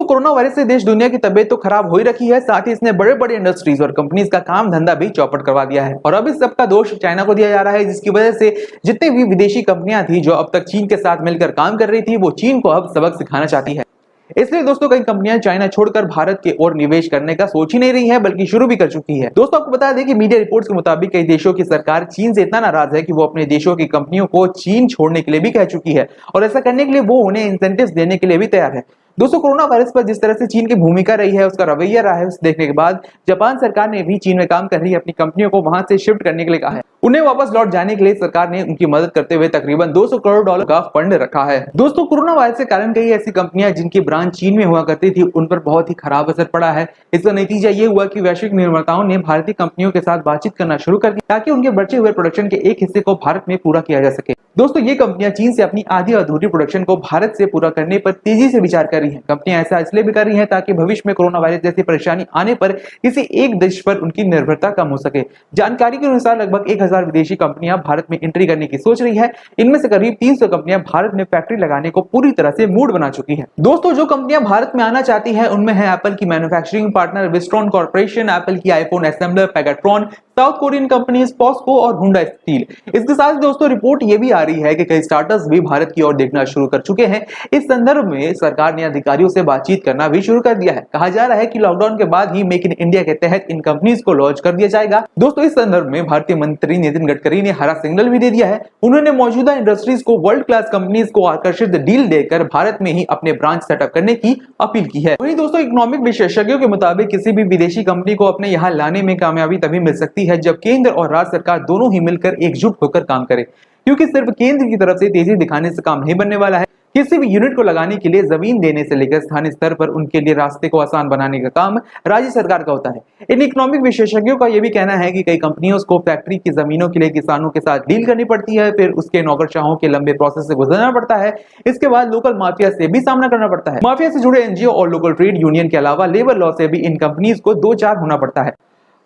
Corona virus से देश दुनिया की तबीयत तो खराब हो ही रखी है, साथ ही इसने बड़े बड़े इंडस्ट्रीज और कंपनीज का काम धंधा भी चौपट करवा दिया है। और अब इस सबका दोष चाइना को दिया जा रहा है, जिसकी वजह से जितनी भी विदेशी कंपनियां थी जो अब तक चीन के साथ मिलकर काम कर रही थी, वो चीन को अब सबक सिखाना चाहती है। इसलिए दोस्तों कई कंपनियां चाइना छोड़कर भारत के ओर निवेश करने का सोच ही नहीं रही है, बल्कि शुरू भी कर चुकी है। दोस्तों आपको बता दें कि मीडिया रिपोर्ट्स के मुताबिक कई देशों की सरकार चीन से इतना नाराज है कि वो अपने देशों की कंपनियों को चीन छोड़ने के लिए भी कह चुकी है, और ऐसा करने के लिए वो उन्हें इंसेंटिव्स देने के लिए भी तैयार है। दोस्तों कोरोना वायरस पर जिस तरह से चीन की भूमिका रही है, उसका रवैया रहा है, उसे देखने के बाद जापान सरकार ने भी चीन में काम कर रही अपनी कंपनियों को वहां से शिफ्ट करने के लिए कहा है। उन्हें वापस लौट जाने के लिए सरकार ने उनकी मदद करते हुए तकरीबन $200 करोड़ का फंड रखा है। दोस्तों कोरोना वायरस के कारण कई ऐसी कंपनियां जिनकी ब्रांच चीन में हुआ करती थी, उन पर बहुत ही खराब असर पड़ा है। इसका नतीजा ये हुआ कि वैश्विक निर्माताओं ने भारतीय कंपनियों के साथ बातचीत करना शुरू कर दी, ताकि उनके बचे हुए प्रोडक्शन के एक हिस्से को भारत में पूरा किया जा सके। दोस्तों ये कंपनियां चीन से अपनी आधी अधूरी प्रोडक्शन को भारत से पूरा करने पर तेजी से विचार कर रही हैं। कंपनियां ऐसा इसलिए भी कर रही हैं ताकि भविष्य में कोरोना वायरस जैसी परेशानी आने पर किसी एक देश पर उनकी निर्भरता कम हो सके। जानकारी के अनुसार लगभग 1000 विदेशी कंपनियां भारत में एंट्री करने की सोच रही है। इनमें से करीब 300 कंपनियां भारत में फैक्ट्री लगाने को पूरी तरह से मूड बना चुकी है। दोस्तों जो कंपनियां भारत में आना चाहती हैं, उनमें है एप्पल की manufacturing partner Wistron corporation, Apple की iPhone assembler Pegatron, South Korean companies POSCO और हुंडा स्टील। इसके साथ दोस्तों रिपोर्ट ये भी आ रही है कि कई स्टार्टअप्स भी भारत की ओर देखना शुरू कर चुके हैं। इस संदर्भ में सरकार ने अधिकारियों से बातचीत करना भी शुरू कर दिया है। कहा जा रहा है कि लॉकडाउन के बाद ही मेक इन इंडिया के तहत इन कंपनीज को लॉन्च कर दिया जाएगा। दोस्तों इस संदर्भ में भारतीय मंत्री नितिन गडकरी ने हरा सिग्नल भी दे दिया है। उन्होंने मौजूदा इंडस्ट्रीज को वर्ल्ड क्लास कंपनीज को आकर्षित डील देकर भारत में ही अपने ब्रांच सेटअप करने की अपील की है। वहीं दोस्तों इकोनॉमिक विशेषज्ञों के मुताबिक किसी भी विदेशी कंपनी को अपने यहाँ लाने में कामयाबी तभी मिल सकती है जब केंद्र और राज्य सरकार दोनों ही मिलकर एकजुट होकर काम करें, क्योंकि सिर्फ केंद्र की तरफ से तेजी दिखाने से काम नहीं बनने वाला है। किसी भी यूनिट को लगाने के लिए जमीन देने से लेकर स्थानीय स्तर पर उनके लिए रास्ते को आसान बनाने का काम राज्य सरकार का होता है। इन इकोनॉमिक विशेषज्ञों का यह भी कहना है कि कई कंपनियों को फैक्ट्री की जमीनों के लिए किसानों के साथ डील करनी पड़ती है, फिर उसके नौकरशाहों के लंबे प्रोसेस से गुजरना पड़ता है। इसके बाद लोकल माफिया से भी सामना करना पड़ता है। माफिया से जुड़े एनजीओ और लोकल ट्रेड यूनियन के अलावा लेबर लॉ से भी इन कंपनीज को दो चार होना पड़ता है।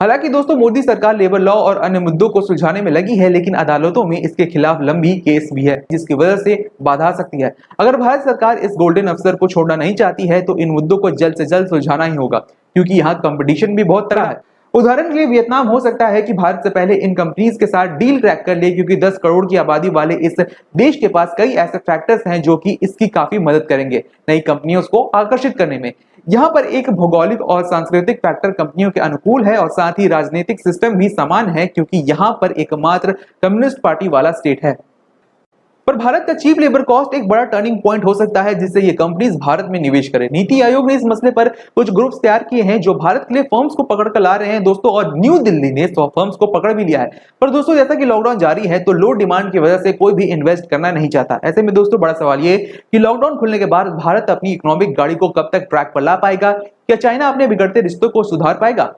हालांकि दोस्तों मोदी सरकार लेबर लॉ और अन्य मुद्दों को सुलझाने में लगी है, लेकिन अदालतों में इसके खिलाफ लंबी केस भी है, जिसकी वजह से बाधा आ सकती है। अगर भारत सरकार इस गोल्डन अवसर को छोड़ना नहीं चाहती है तो इन मुद्दों को जल्द से जल्द सुलझाना ही होगा, क्योंकि यहाँ कंपटीशन भी बहुत तरह है। उदाहरण के लिए वियतनाम हो सकता है कि भारत से पहले इन कंपनीज के साथ डील क्रैक कर ले, क्योंकि 10 करोड़ की आबादी वाले इस देश के पास कई ऐसे फैक्टर्स हैं जो कि इसकी काफी मदद करेंगे नई कंपनियों को आकर्षित करने में। यहाँ पर एक भौगोलिक और सांस्कृतिक फैक्टर कंपनियों के अनुकूल है, और साथ ही राजनीतिक सिस्टम भी समान है, क्योंकि यहाँ पर एकमात्र कम्युनिस्ट पार्टी वाला स्टेट है। पर भारत का चीप लेबर कॉस्ट एक बड़ा टर्निंग पॉइंट हो सकता है, जिससे ये कंपनीज भारत में निवेश करें। नीति आयोग ने इस मसले पर कुछ ग्रुप्स तैयार किए हैं जो भारत के लिए फर्म्स को पकड़ कर ला रहे हैं दोस्तों, और न्यू दिल्ली ने 100 फर्म्स को पकड़ भी लिया है। पर दोस्तों जैसा कि लॉकडाउन जारी है तो लो डिमांड की वजह से कोई भी इन्वेस्ट करना नहीं चाहता। ऐसे में दोस्तों बड़ा सवाल ये कि लॉकडाउन खुलने के बाद भारत अपनी इकोनॉमिक गाड़ी को कब तक ट्रैक पर ला पाएगा? क्या चाइना अपने बिगड़ते रिश्तों को सुधार पाएगा?